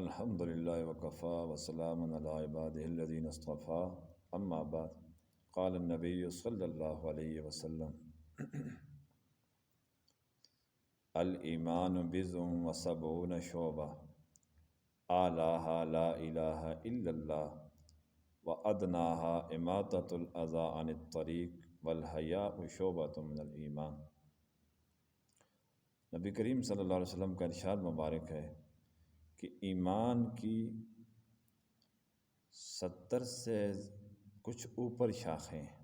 الحمد للہ وکفا وسلام علی عبادہ الذین اصطفیٰ اما بعد قال النبی صلی اللہ علیہ وسلم الایمان بضع وسبعون شعبہ اعلیھا لا الہ الا اللہ وادناھا اماطۃ الاذی عن الطریق والحیاء شعبۃ من الایمان۔ نبی کریم صلی اللہ علیہ وسلم کا ارشاد مبارک ہے کہ ایمان کی 70 سے کچھ اوپر شاخیں ہیں۔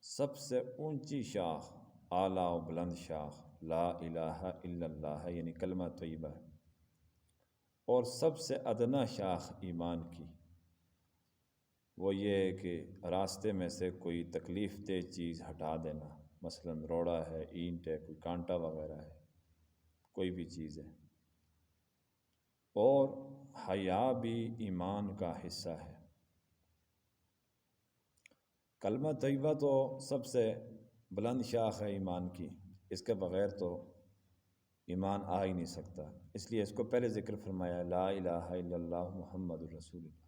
سب سے اونچی شاخ، اعلیٰ و بلند شاخ لا الہ الا اللہ ہے، یعنی کلمہ طیبہ ہے، اور سب سے ادنا شاخ ایمان کی وہ یہ ہے کہ راستے میں سے کوئی تکلیف دہ چیز ہٹا دینا، مثلا روڑا ہے، اینٹ ہے، کوئی کانٹا وغیرہ ہے، کوئی بھی چیز ہے۔ اور حیا بھی ایمان کا حصہ ہے۔ کلمہ طیبہ تو سب سے بلند شاخ ہے ایمان کی، اس کے بغیر تو ایمان آ ہی نہیں سکتا، اس لیے اس کو پہلے ذکر فرمایا لا الہ الا اللہ محمد الرسول اللہ۔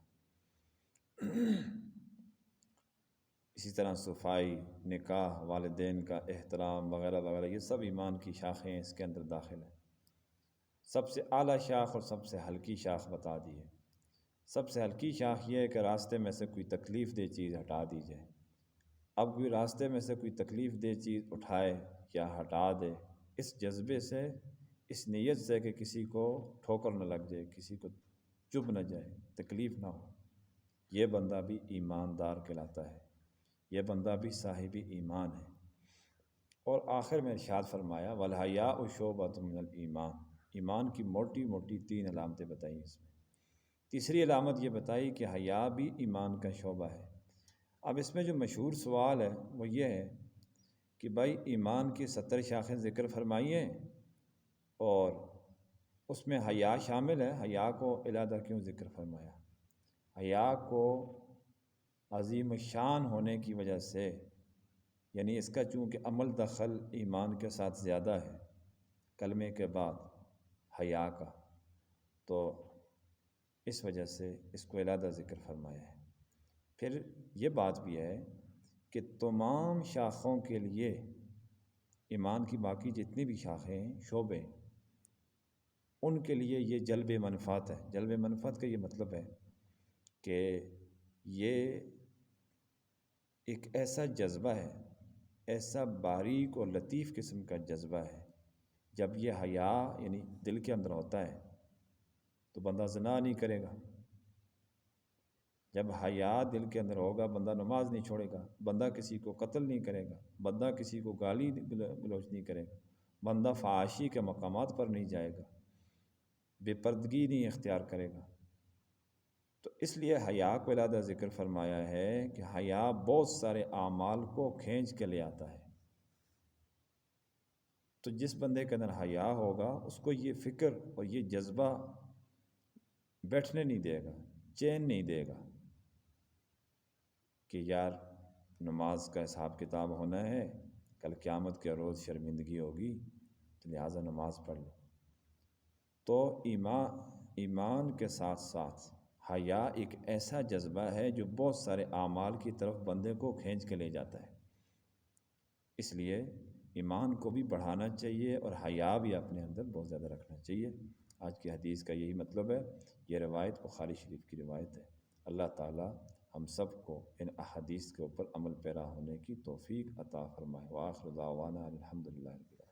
اسی طرح صفائی، نکاح، والدین کا احترام وغیرہ وغیرہ، یہ سب ایمان کی شاخیں اس کے اندر داخل ہیں۔ سب سے اعلیٰ شاخ اور سب سے ہلکی شاخ بتا دی ہے۔ سب سے ہلکی شاخ یہ ہے کہ راستے میں سے کوئی تکلیف دہ چیز ہٹا دی جائے۔ اب کوئی راستے میں سے کوئی تکلیف دہ چیز اٹھائے یا ہٹا دے، اس جذبے سے، اس نیت سے کہ کسی کو ٹھوکر نہ لگ جائے، کسی کو چبھ نہ جائے، تکلیف نہ ہو، یہ بندہ بھی ایماندار کہلاتا ہے، یہ بندہ بھی صاحب ایمان ہے۔ اور آخر میں ارشاد فرمایا والحیاء شعبۃ من الایمان، ایمان کی موٹی موٹی 3 علامتیں بتائیں اس میں۔ تیسری علامت یہ بتائی کہ حیا بھی ایمان کا شعبہ ہے۔ اب اس میں جو مشہور سوال ہے وہ یہ ہے کہ بھائی ایمان کی 70 شاخیں ذکر فرمائی ہیں اور اس میں حیا شامل ہے، حیا کو علیحدہ کیوں ذکر فرمایا؟ حیا کو عظیم الشان ہونے کی وجہ سے، یعنی اس کا چونکہ عمل دخل ایمان کے ساتھ زیادہ ہے کلمے کے بعد حیا کا، تو اس وجہ سے اس کو علیحدہ ذکر فرمایا ہے۔ پھر یہ بات بھی ہے کہ تمام شاخوں کے لیے، ایمان کی باقی جتنی بھی شاخیں ہیں، شعبے، ان کے لیے یہ جلب منفعت ہے۔ جلب منفعت کا یہ مطلب ہے کہ یہ ایک ایسا جذبہ ہے، ایسا باریک اور لطیف قسم کا جذبہ ہے، جب یہ حیا یعنی دل کے اندر ہوتا ہے تو بندہ زنا نہیں کرے گا۔ جب حیا دل کے اندر ہوگا بندہ نماز نہیں چھوڑے گا، بندہ کسی کو قتل نہیں کرے گا، بندہ کسی کو گالی گلوچ نہیں کرے گا، بندہ فحاشی کے مقامات پر نہیں جائے گا، بے پردگی نہیں اختیار کرے گا۔ تو اس لیے حیا کو علیحدہ ذکر فرمایا ہے کہ حیا بہت سارے اعمال کو کھینچ کے لے آتا ہے۔ تو جس بندے کے اندر حیا ہوگا اس کو یہ فکر اور یہ جذبہ بیٹھنے نہیں دے گا، چین نہیں دے گا کہ یار نماز کا حساب کتاب ہونا ہے، کل قیامت کے روز شرمندگی ہوگی، تو لہٰذا نماز پڑھ لو۔ تو ایمان کے ساتھ ساتھ حیا ایک ایسا جذبہ ہے جو بہت سارے اعمال کی طرف بندے کو کھینچ کے لے جاتا ہے۔ اس لیے ایمان کو بھی بڑھانا چاہیے اور حیا بھی اپنے اندر بہت زیادہ رکھنا چاہیے۔ آج کی حدیث کا یہی مطلب ہے۔ یہ روایت بخاری شریف کی روایت ہے۔ اللہ تعالی ہم سب کو ان احادیث کے اوپر عمل پیرا ہونے کی توفیق عطا فرمائے۔ وآخر دعوانا الحمدللہ رب العالمین۔